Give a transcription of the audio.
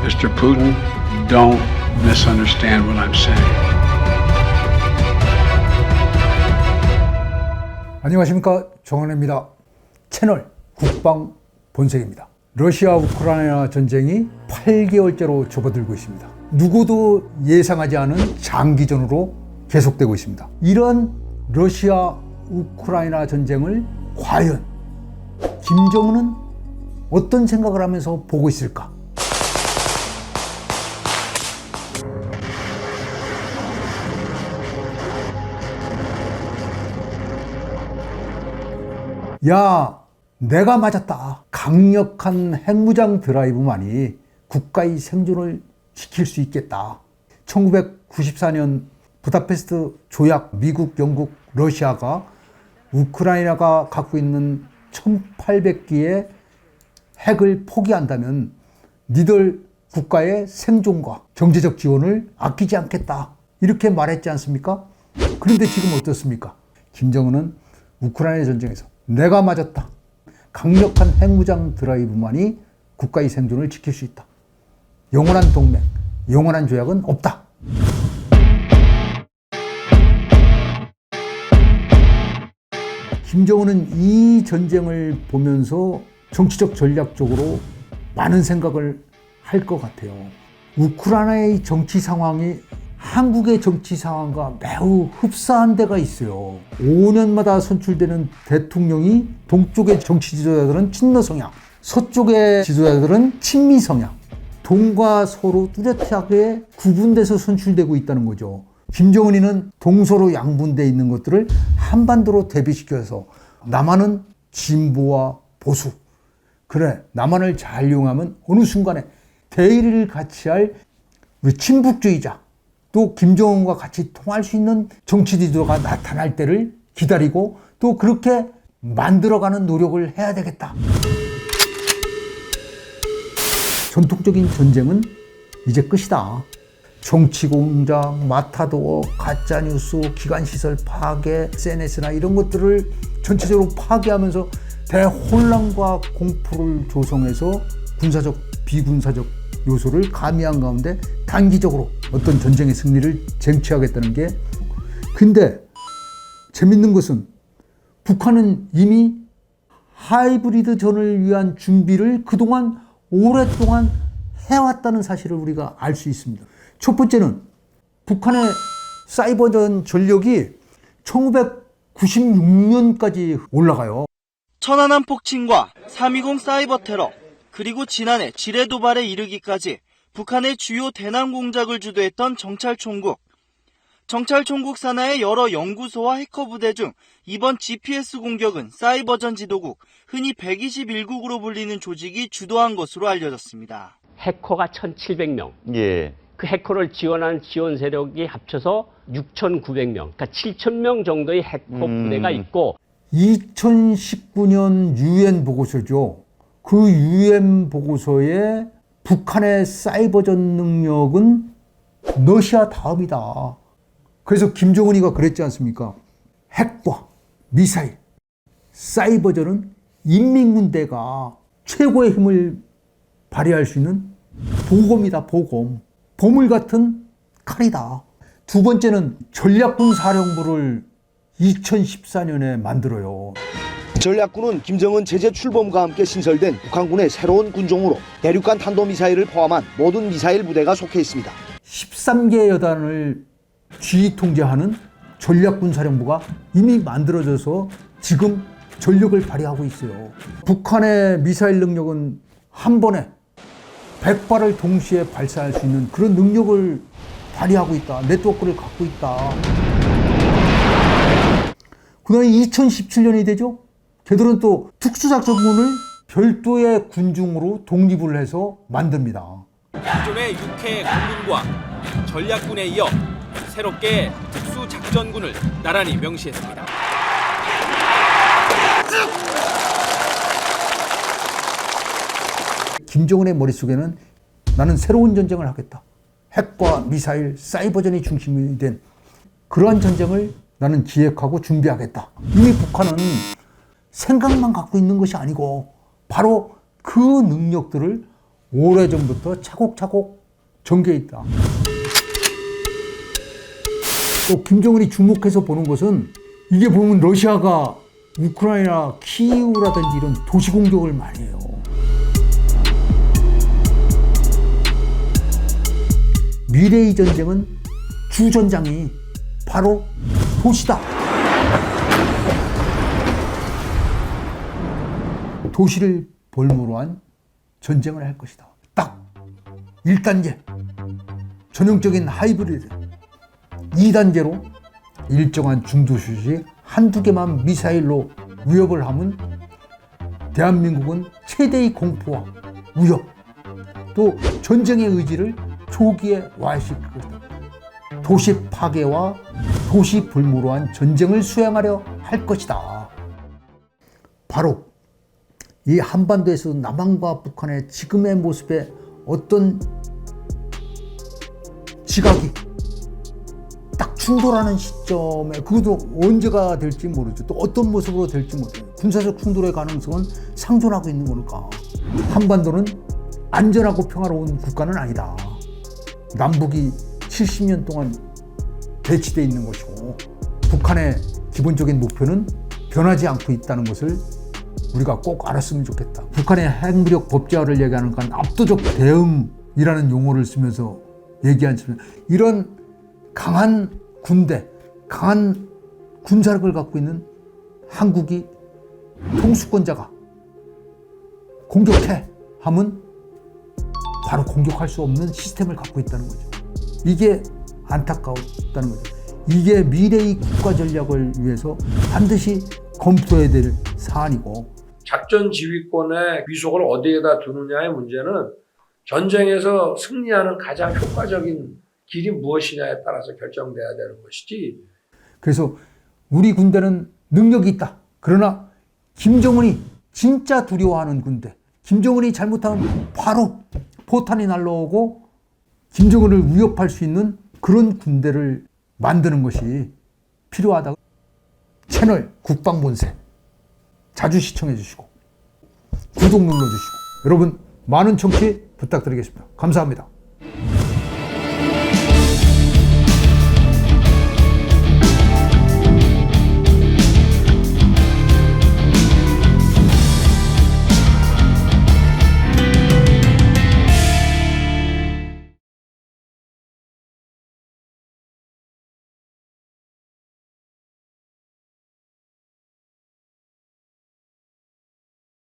Mr. Putin, don't misunderstand what I'm saying. 안녕하십니까, 정원입니다. 채널 국방 본색입니다. 러시아 우크라이나 전쟁이 8개월째로 접어들고 있습니다. 누구도 예상하지 않은 장기전으로 계속되고 있습니다. 이런 러시아 우크라이나 전쟁을 과연 김정은은 어떤 생각을 하면서 보고 있을까? 야, 내가 맞았다. 강력한 핵무장 드라이브만이 국가의 생존을 지킬 수 있겠다. 1994년 부다페스트 조약, 미국, 영국, 러시아가 우크라이나가 갖고 있는 1800기의 핵을 포기한다면 니들 국가의 생존과 경제적 지원을 아끼지 않겠다. 이렇게 말했지 않습니까? 그런데 지금 어떻습니까? 김정은은 우크라이나 전쟁에서 내가 맞았다. 강력한 핵무장 드라이브만이 국가의 생존을 지킬 수 있다. 영원한 동맹, 영원한 조약은 없다. 김정은은 이 전쟁을 보면서 정치적 전략적으로 많은 생각을 할 것 같아요. 우크라이나의 정치 상황이 한국의 정치 상황과 매우 흡사한 데가 있어요. 5년마다 선출되는 대통령이 동쪽의 정치 지도자들은 친러 성향, 서쪽의 지도자들은 친미 성향, 동과 서로 뚜렷하게 구분돼서 선출되고 있다는 거죠. 김정은이는 동서로 양분되어 있는 것들을 한반도로 대비시켜서 남한은 진보와 보수, 그래 남한을 잘 이용하면 어느 순간에 대의를 같이 할 우리 친북주의자, 또 김정은과 같이 통할 수 있는 정치 지도가 나타날 때를 기다리고 또 그렇게 만들어가는 노력을 해야 되겠다. 전통적인 전쟁은 이제 끝이다. 정치공작, 마타도어, 가짜뉴스, 기관시설 파괴, SNS나 이런 것들을 전체적으로 파괴하면서 대혼란과 공포를 조성해서 군사적, 비군사적 요소를 가미한 가운데 단기적으로 어떤 전쟁의 승리를 쟁취하겠다는 게, 근데 재밌는 것은 북한은 이미 하이브리드 전을 위한 준비를 그동안 오랫동안 해왔다는 사실을 우리가 알 수 있습니다. 첫 번째는 북한의 사이버전 전력이 1996년까지 올라가요. 천안함 폭침과 3.20 사이버 테러, 그리고 지난해 지뢰 도발에 이르기까지 북한의 주요 대남 공작을 주도했던 정찰총국. 정찰총국 산하의 여러 연구소와 해커 부대 중 이번 GPS 공격은 사이버전 지도국, 흔히 121국으로 불리는 조직이 주도한 것으로 알려졌습니다. 해커가 1,700명. 예. 그 해커를 지원한 지원 세력이 합쳐서 6,900명. 그러니까 7,000명 정도의 해커 부대가 있고, 2019년 UN 보고서죠. 그 UN 보고서에 북한의 사이버전 능력은 러시아 다음이다. 그래서 김정은이가 그랬지 않습니까? 핵과 미사일, 사이버전은 인민군대가 최고의 힘을 발휘할 수 있는 보검이다, 보검. 보물 같은 칼이다. 두 번째는 전략군 사령부를 2014년에 만들어요. 전략군은 김정은 제재 출범과 함께 신설된 북한군의 새로운 군종으로 대륙간 탄도미사일을 포함한 모든 미사일 부대가 속해 있습니다. 13개 여단을 지휘 통제하는 전략군 사령부가 이미 만들어져서 지금 전력을 발휘하고 있어요. 북한의 미사일 능력은 한 번에 100발을 동시에 발사할 수 있는 그런 능력을 발휘하고 있다. 네트워크를 갖고 있다. 그 다음에 2017년이 되죠. 걔들은 또 특수작전군을 별도의 군중으로 독립을 해서 만듭니다. 기존의 육해 공군과 전략군에 이어 새롭게 특수작전군을 나란히 명시했습니다. 김정은의 머릿속에는 나는 새로운 전쟁을 하겠다. 핵과 미사일, 사이버전이 중심이 된 그러한 전쟁을 나는 기획하고 준비하겠다. 이미 북한은 생각만 갖고 있는 것이 아니고 바로 그 능력들을 오래전부터 차곡차곡 전개해 있다. 또 김정은이 주목해서 보는 것은 이게 보면 러시아가 우크라이나 키이우라든지 이런 도시 공격을 많이 해요. 미래의 전쟁은 주전장이 바로 도시다. 도시를 볼모로 한 전쟁을 할 것이다. 딱 1단계 전형적인 하이브리드, 2단계로 일정한 중도시에 한두 개만 미사일로 위협을 하면 대한민국은 최대의 공포와 위협, 또 전쟁의 의지를 초기에 와해시킬 것이다. 도시 파괴와 도시 불모로 한 전쟁을 수행하려 할 것이다. 바로 이 한반도에서 남한과 북한의 지금의 모습에 어떤 지각이 딱 충돌하는 시점에, 그것도 언제가 될지 모르죠. 또 어떤 모습으로 될지 모르죠. 군사적 충돌의 가능성은 상존하고 있는 거니까. 한반도는 안전하고 평화로운 국가는 아니다. 남북이 70년 동안 배치되어 있는 것이고, 북한의 기본적인 목표는 변하지 않고 있다는 것을 우리가 꼭 알았으면 좋겠다. 북한의 핵무력 법제화를 얘기하는 건 압도적 대응이라는 용어를 쓰면서 얘기하지만, 이런 강한 군대, 강한 군사력을 갖고 있는 한국이 통수권자가 공격해 하면 바로 공격할 수 없는 시스템을 갖고 있다는 거죠. 이게 안타까웠다는 거죠. 이게 미래의 국가 전략을 위해서 반드시 검토해야 될 사안이고, 작전 지휘권의 위속을 어디에다 두느냐의 문제는 전쟁에서 승리하는 가장 효과적인 길이 무엇이냐에 따라서 결정돼야 되는 것이지. 그래서 우리 군대는 능력이 있다. 그러나 김정은이 진짜 두려워하는 군대, 김정은이 잘못하면 바로 포탄이 날라오고 김정은을 위협할 수 있는 그런 군대를 만드는 것이 필요하다. 채널 국방본색 자주 시청해 주시고 구독 눌러주시고 여러분 많은 청취 부탁드리겠습니다. 감사합니다.